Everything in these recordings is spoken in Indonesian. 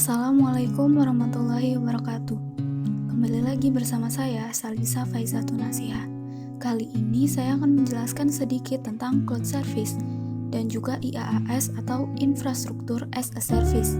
Assalamualaikum warahmatullahi wabarakatuh. Kembali lagi bersama saya, Salisa Faizatun Nasihah. Kali ini saya akan menjelaskan sedikit tentang Cloud Service dan juga IaaS atau Infrastruktur as a Service.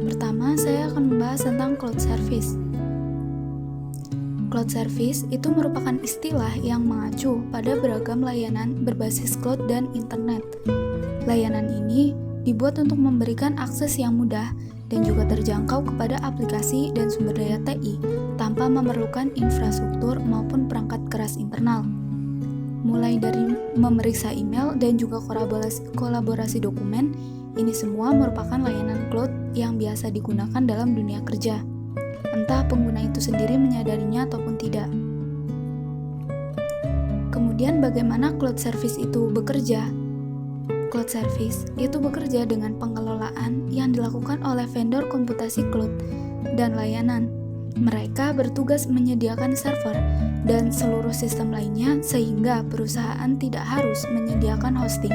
Pertama, saya akan membahas tentang Cloud Service. Cloud Service itu merupakan istilah yang mengacu pada beragam layanan berbasis cloud dan internet. Layanan ini dibuat untuk memberikan akses yang mudah dan juga terjangkau kepada aplikasi dan sumber daya TI tanpa memerlukan infrastruktur maupun perangkat keras internal. Mulai dari memeriksa email dan juga kolaborasi dokumen, ini semua merupakan layanan cloud yang biasa digunakan dalam dunia kerja. Entah pengguna itu sendiri menyadarinya ataupun tidak. Kemudian bagaimana cloud service itu bekerja? Cloud service itu bekerja dengan pengelolaan yang dilakukan oleh vendor komputasi cloud dan layanan. Mereka bertugas menyediakan server dan seluruh sistem lainnya sehingga perusahaan tidak harus menyediakan hosting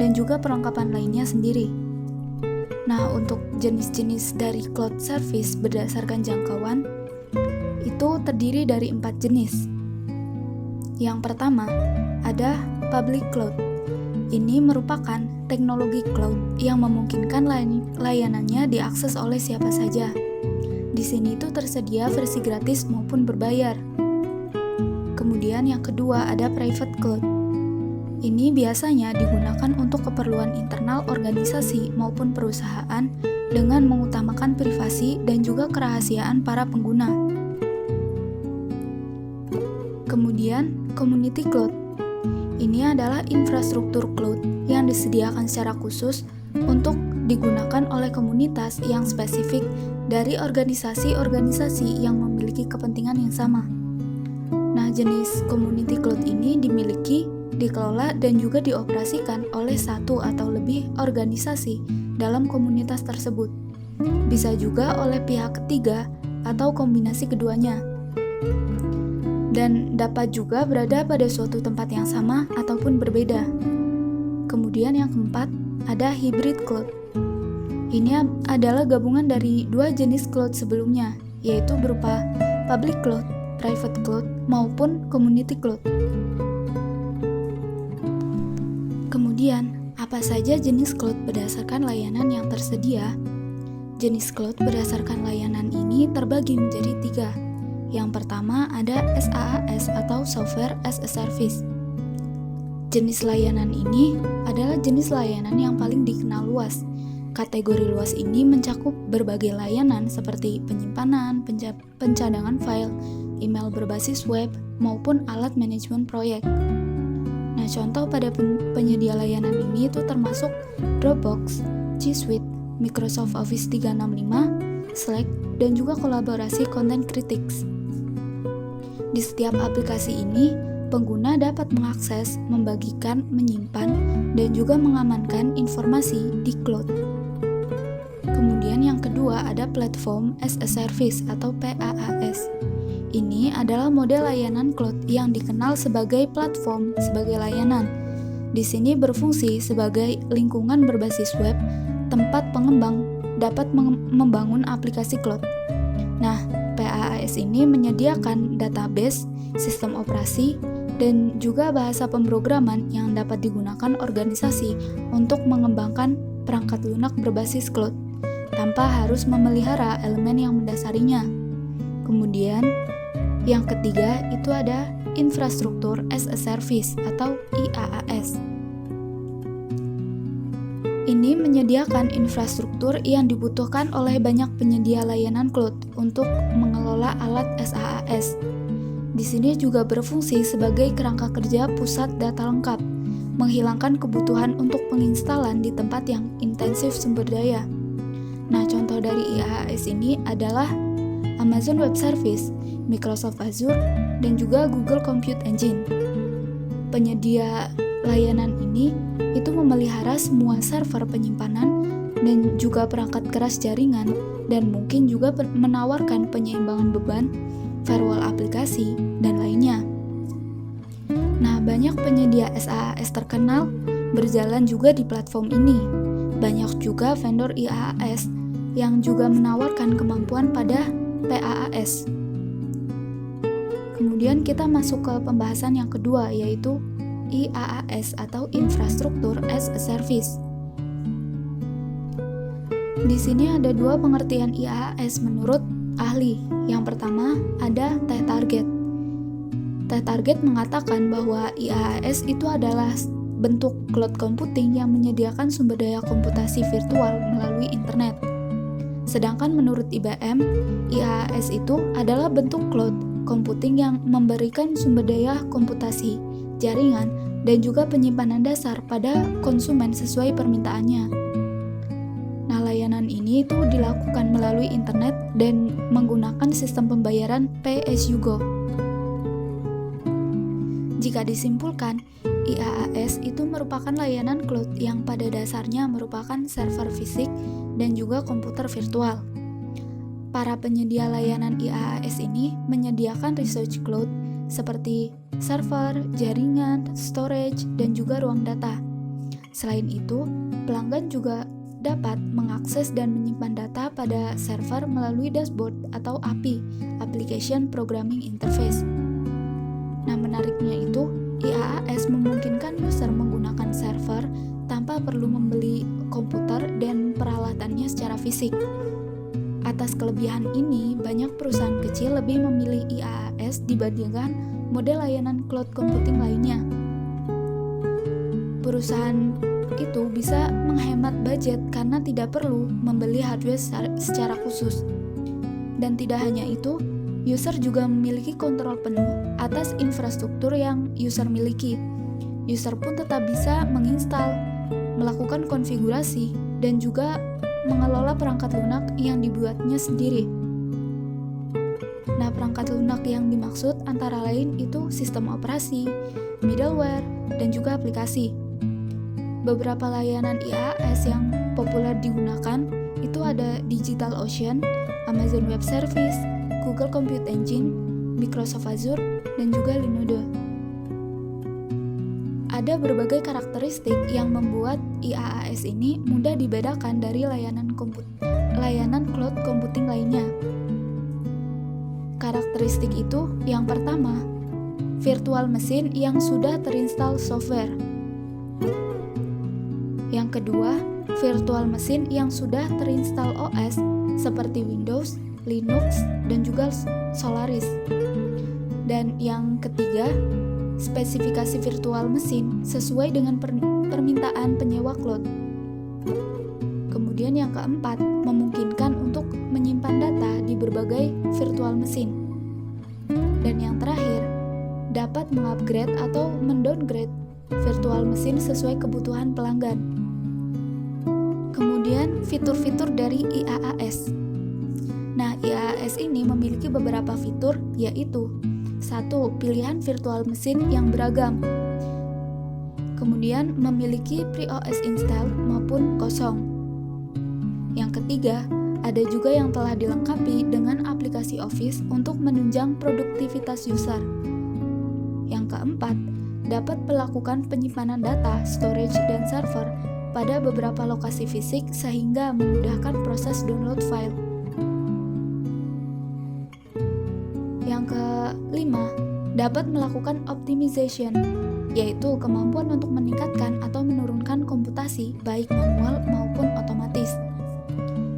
dan juga perlengkapan lainnya sendiri. Nah, untuk jenis-jenis dari cloud service berdasarkan jangkauan itu terdiri dari 4 jenis. Yang pertama, ada public cloud. Ini merupakan teknologi cloud yang memungkinkan layanannya diakses oleh siapa saja. Di sini itu tersedia versi gratis maupun berbayar. Kemudian yang kedua ada private cloud. Ini biasanya digunakan untuk keperluan internal organisasi maupun perusahaan dengan mengutamakan privasi dan juga kerahasiaan para pengguna. Kemudian community cloud. Ini adalah infrastruktur cloud yang disediakan secara khusus untuk digunakan oleh komunitas yang spesifik dari organisasi-organisasi yang memiliki kepentingan yang sama. Nah, jenis community cloud ini dimiliki, dikelola, dan juga dioperasikan oleh satu atau lebih organisasi dalam komunitas tersebut. Bisa juga oleh pihak ketiga atau kombinasi keduanya. Dan dapat juga berada pada suatu tempat yang sama ataupun berbeda. Kemudian yang keempat, ada hybrid cloud. Ini adalah gabungan dari dua jenis cloud sebelumnya, yaitu berupa public cloud, private cloud, maupun community cloud. Kemudian, apa saja jenis cloud berdasarkan layanan yang tersedia? Jenis cloud berdasarkan layanan ini terbagi menjadi 3. Yang pertama ada SaaS atau Software as a Service. Jenis layanan ini adalah jenis layanan yang paling dikenal luas. Kategori luas ini mencakup berbagai layanan seperti penyimpanan, pencadangan file, email berbasis web, maupun alat manajemen proyek. Nah, contoh pada penyedia layanan ini itu termasuk Dropbox, G Suite, Microsoft Office 365, Slack, dan juga kolaborasi Content Critics. Di setiap aplikasi ini, pengguna dapat mengakses, membagikan, menyimpan, dan juga mengamankan informasi di cloud. Kemudian yang kedua ada Platform as a Service atau PaaS. Ini adalah model layanan cloud yang dikenal sebagai platform sebagai layanan. Di sini berfungsi sebagai lingkungan berbasis web, tempat pengembang dapat membangun aplikasi cloud. Nah, PaaS ini menyediakan database, sistem operasi, dan juga bahasa pemrograman yang dapat digunakan organisasi untuk mengembangkan perangkat lunak berbasis cloud, tanpa harus memelihara elemen yang mendasarinya. Kemudian, yang ketiga itu ada Infrastruktur as a Service atau IaaS. Ini menyediakan infrastruktur yang dibutuhkan oleh banyak penyedia layanan cloud untuk mengelola alat SaaS. Di sini juga berfungsi sebagai kerangka kerja pusat data lengkap, menghilangkan kebutuhan untuk penginstalan di tempat yang intensif sumber daya. Nah, contoh dari IaaS ini adalah Amazon Web Service, Microsoft Azure, dan juga Google Compute Engine. Penyedia layanan ini itu memelihara semua server penyimpanan dan juga perangkat keras jaringan dan mungkin juga menawarkan penyeimbangan beban, firewall aplikasi, dan lainnya. Nah, banyak penyedia SaaS terkenal berjalan juga di platform ini. banyak juga vendor IaaS yang juga menawarkan kemampuan pada PaaS. Kemudian kita masuk ke pembahasan yang kedua, yaitu IaaS atau Infrastructure as a Service. Di sini ada dua pengertian IaaS menurut ahli. Yang pertama ada T-Target. T-Target mengatakan bahwa IaaS itu adalah bentuk cloud computing yang menyediakan sumber daya komputasi virtual melalui internet. Sedangkan menurut IBM, IaaS itu adalah bentuk cloud computing yang memberikan sumber daya komputasi, jaringan, dan juga penyimpanan dasar pada konsumen sesuai permintaannya. Nah, layanan ini itu dilakukan melalui internet dan menggunakan sistem pembayaran pay as you go. Jika disimpulkan, IaaS itu merupakan layanan cloud yang pada dasarnya merupakan server fisik dan juga komputer virtual. Para penyedia layanan IaaS ini menyediakan research cloud seperti server, jaringan, storage, dan juga ruang data. Selain itu, pelanggan juga dapat mengakses dan menyimpan data pada server melalui dashboard atau API, Application Programming Interface. Nah, menariknya itu, IaaS memungkinkan user menggunakan server tanpa perlu membeli komputer dan peralatannya secara fisik. Atas kelebihan ini, banyak perusahaan kecil lebih memilih IaaS dibandingkan model layanan cloud computing lainnya. Perusahaan itu bisa menghemat budget karena tidak perlu membeli hardware secara khusus. Dan tidak hanya itu, user juga memiliki kontrol penuh atas infrastruktur yang user miliki. User pun tetap bisa menginstal, melakukan konfigurasi, dan juga mengelola perangkat lunak yang dibuatnya sendiri. Nah, perangkat lunak yang dimaksud antara lain itu sistem operasi, middleware, dan juga aplikasi. Beberapa layanan IaaS yang populer digunakan itu ada DigitalOcean, Amazon Web Service, Google Compute Engine, Microsoft Azure, dan juga Linode. Ada berbagai karakteristik yang membuat IaaS ini mudah dibedakan dari layanan cloud computing lainnya. Karakteristik itu yang pertama, virtual mesin yang sudah terinstall software. Yang kedua, virtual mesin yang sudah terinstall OS seperti Windows, Linux, dan juga Solaris. Dan yang ketiga, spesifikasi virtual mesin sesuai dengan permintaan penyewa cloud. Kemudian yang keempat, memungkinkan untuk menyimpan data di berbagai virtual mesin. Dan yang terakhir, dapat mengupgrade atau mendowngrade virtual mesin sesuai kebutuhan pelanggan. Kemudian fitur-fitur dari IaaS. Nah, IaaS ini memiliki beberapa fitur, yaitu 1. Pilihan virtual mesin yang beragam. Kemudian memiliki pre-OS install maupun kosong. Yang ketiga, ada juga yang telah dilengkapi dengan aplikasi Office untuk menunjang produktivitas user. Yang keempat, dapat melakukan penyimpanan data, storage, dan server pada beberapa lokasi fisik sehingga memudahkan proses download file. Yang kelima, dapat melakukan optimization, yaitu kemampuan untuk meningkatkan atau menurunkan komputasi baik manual maupun otomatis.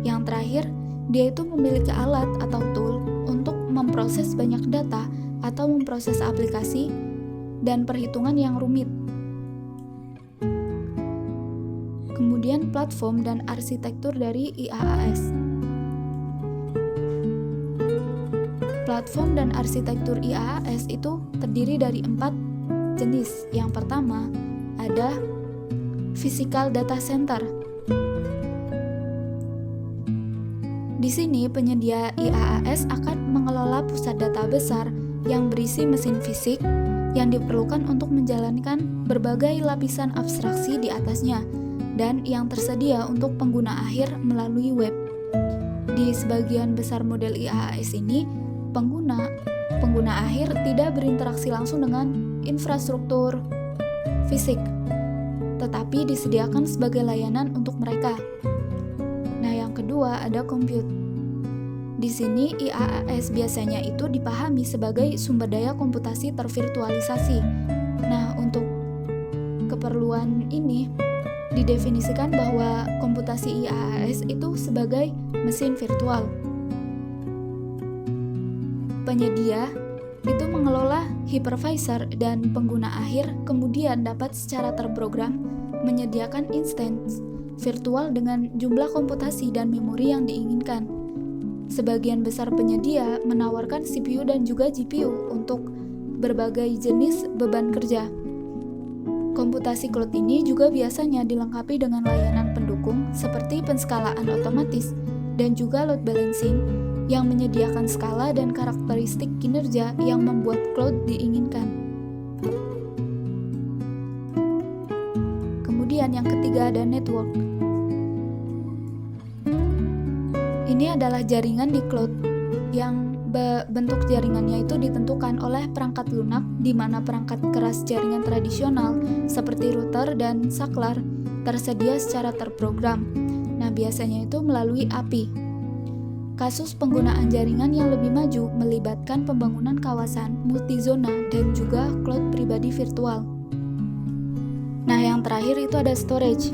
Yang terakhir, dia itu memiliki alat atau tool untuk memproses banyak data atau memproses aplikasi dan perhitungan yang rumit. Kemudian platform dan arsitektur dari IaaS. Platform dan arsitektur IaaS itu terdiri dari 4 jenis. Yang pertama, ada Physical Data Center. Di sini penyedia IaaS akan mengelola pusat data besar yang berisi mesin fisik yang diperlukan untuk menjalankan berbagai lapisan abstraksi di atasnya dan yang tersedia untuk pengguna akhir melalui web. Di sebagian besar model IaaS ini, pengguna akhir tidak berinteraksi langsung dengan infrastruktur fisik, tetapi disediakan sebagai layanan untuk mereka. Nah, yang kedua ada compute. Di sini IaaS biasanya itu dipahami sebagai sumber daya komputasi tervirtualisasi. Nah, untuk keperluan ini didefinisikan bahwa komputasi IaaS itu sebagai mesin virtual. Penyedia itu mengelola hypervisor dan pengguna akhir kemudian dapat secara terprogram menyediakan instance virtual dengan jumlah komputasi dan memori yang diinginkan. Sebagian besar penyedia menawarkan CPU dan juga GPU untuk berbagai jenis beban kerja. Komputasi cloud ini juga biasanya dilengkapi dengan layanan pendukung seperti penskalaan otomatis dan juga load balancing yang menyediakan skala dan karakteristik kinerja yang membuat cloud diinginkan. Kemudian yang ketiga ada network. Ini adalah jaringan di cloud yang bentuk jaringannya itu ditentukan oleh perangkat lunak, di mana perangkat keras jaringan tradisional seperti router dan saklar tersedia secara terprogram. Nah, biasanya itu melalui API. Kasus penggunaan jaringan yang lebih maju melibatkan pembangunan kawasan multizona dan juga cloud pribadi virtual. Nah, yang terakhir itu ada storage.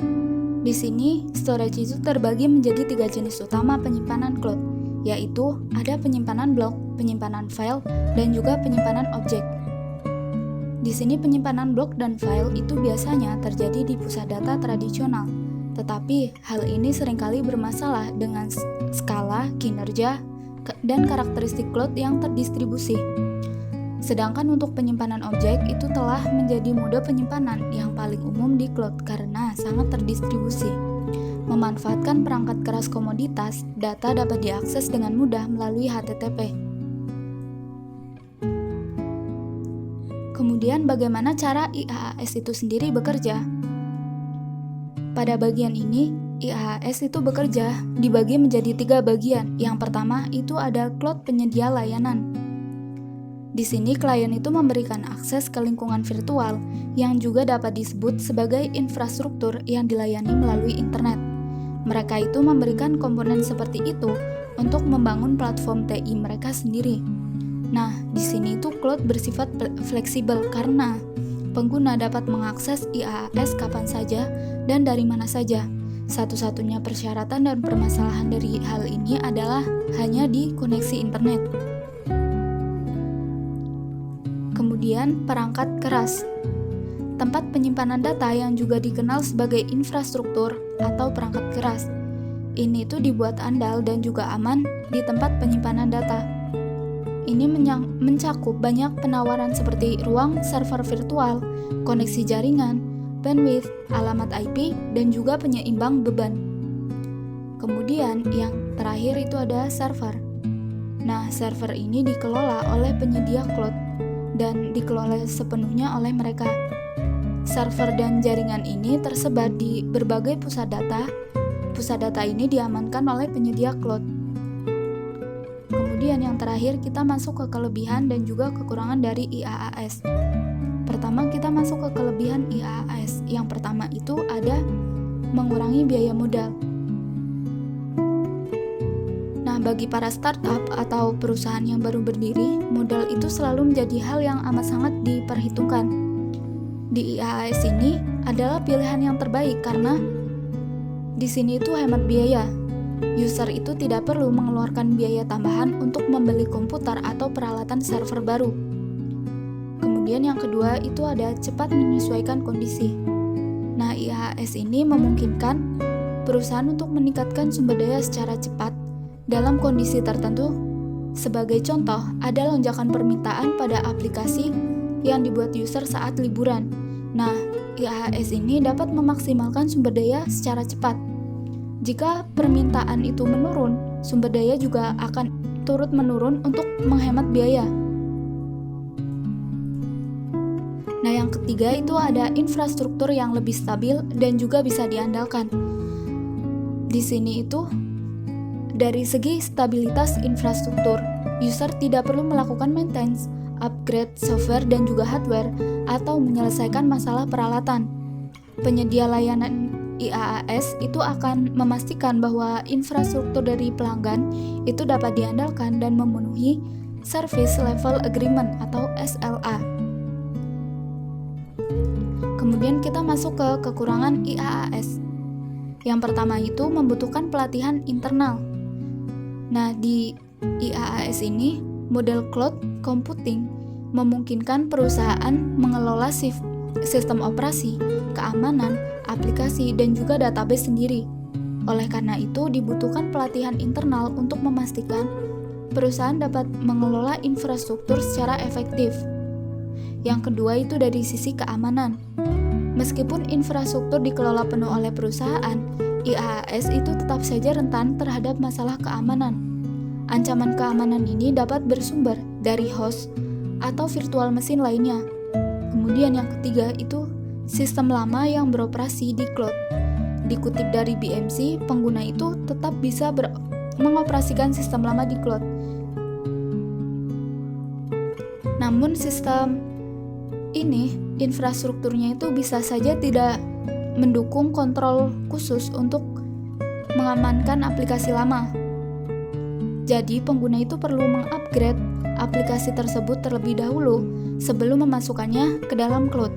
Di sini, storage itu terbagi menjadi 3 jenis utama penyimpanan cloud, yaitu ada penyimpanan blok, penyimpanan file, dan juga penyimpanan objek. Di sini penyimpanan blok dan file itu biasanya terjadi di pusat data tradisional, tetapi hal ini seringkali bermasalah dengan skala, kinerja, dan karakteristik cloud yang terdistribusi. Sedangkan untuk penyimpanan objek itu telah menjadi mode penyimpanan yang paling umum di cloud karena sangat terdistribusi. Memanfaatkan perangkat keras komoditas, data dapat diakses dengan mudah melalui HTTP. Kemudian bagaimana cara IaaS itu sendiri bekerja? Pada bagian ini, IaaS itu bekerja dibagi menjadi 3 bagian. Yang pertama itu ada cloud penyedia layanan. Di sini klien itu memberikan akses ke lingkungan virtual yang juga dapat disebut sebagai infrastruktur yang dilayani melalui internet. Mereka itu memberikan komponen seperti itu untuk membangun platform TI mereka sendiri. Nah, di sini itu cloud bersifat fleksibel karena pengguna dapat mengakses IaaS kapan saja dan dari mana saja. Satu-satunya persyaratan dan permasalahan dari hal ini adalah hanya di koneksi internet. Kemudian perangkat keras, tempat penyimpanan data yang juga dikenal sebagai infrastruktur atau perangkat keras. Ini tuh dibuat andal dan juga aman di tempat penyimpanan data. Ini mencakup banyak penawaran seperti ruang server virtual, koneksi jaringan, bandwidth, alamat IP, dan juga penyeimbang beban. Kemudian yang terakhir itu ada server. Nah, server ini dikelola oleh penyedia cloud dan dikelola sepenuhnya oleh mereka. Server dan jaringan ini tersebar di berbagai pusat data. Pusat data ini diamankan oleh penyedia cloud. Kemudian yang terakhir kita masuk ke kelebihan dan juga kekurangan dari IaaS. Pertama kita masuk ke kelebihan IaaS. Yang pertama itu ada mengurangi biaya modal. Bagi para startup atau perusahaan yang baru berdiri, modal itu selalu menjadi hal yang amat sangat diperhitungkan. Di IaaS ini adalah pilihan yang terbaik karena di sini itu hemat biaya. User itu tidak perlu mengeluarkan biaya tambahan untuk membeli komputer atau peralatan server baru. Kemudian yang kedua itu ada cepat menyesuaikan kondisi. Nah, IaaS ini memungkinkan perusahaan untuk meningkatkan sumber daya secara cepat dalam kondisi tertentu. Sebagai contoh, ada lonjakan permintaan pada aplikasi yang dibuat user saat liburan. Nah, IaaS ini dapat memaksimalkan sumber daya secara cepat. Jika permintaan itu menurun, sumber daya juga akan turut menurun untuk menghemat biaya. Nah, yang ketiga itu ada infrastruktur yang lebih stabil dan juga bisa diandalkan. Di sini itu dari segi stabilitas infrastruktur, user tidak perlu melakukan maintenance, upgrade software dan juga hardware, atau menyelesaikan masalah peralatan. penyedia layanan IaaS itu akan memastikan bahwa infrastruktur dari pelanggan itu dapat diandalkan dan memenuhi Service Level Agreement atau SLA. Kemudian kita masuk ke kekurangan IaaS. Yang pertama itu membutuhkan pelatihan internal. Nah, di IaaS ini, model cloud computing memungkinkan perusahaan mengelola sistem operasi, keamanan, aplikasi, dan juga database sendiri. Oleh karena itu, dibutuhkan pelatihan internal untuk memastikan perusahaan dapat mengelola infrastruktur secara efektif. Yang kedua itu dari sisi keamanan. Meskipun infrastruktur dikelola penuh oleh perusahaan, IaaS itu tetap saja rentan terhadap masalah keamanan. Ancaman keamanan ini dapat bersumber dari host atau virtual mesin lainnya. Kemudian yang ketiga itu sistem lama yang beroperasi di cloud. Dikutip dari BMC, pengguna itu tetap bisa mengoperasikan sistem lama di cloud. Namun sistem ini, infrastrukturnya itu bisa saja tidak mendukung kontrol khusus untuk mengamankan aplikasi lama. Jadi, pengguna itu perlu mengupgrade aplikasi tersebut terlebih dahulu sebelum memasukkannya ke dalam cloud.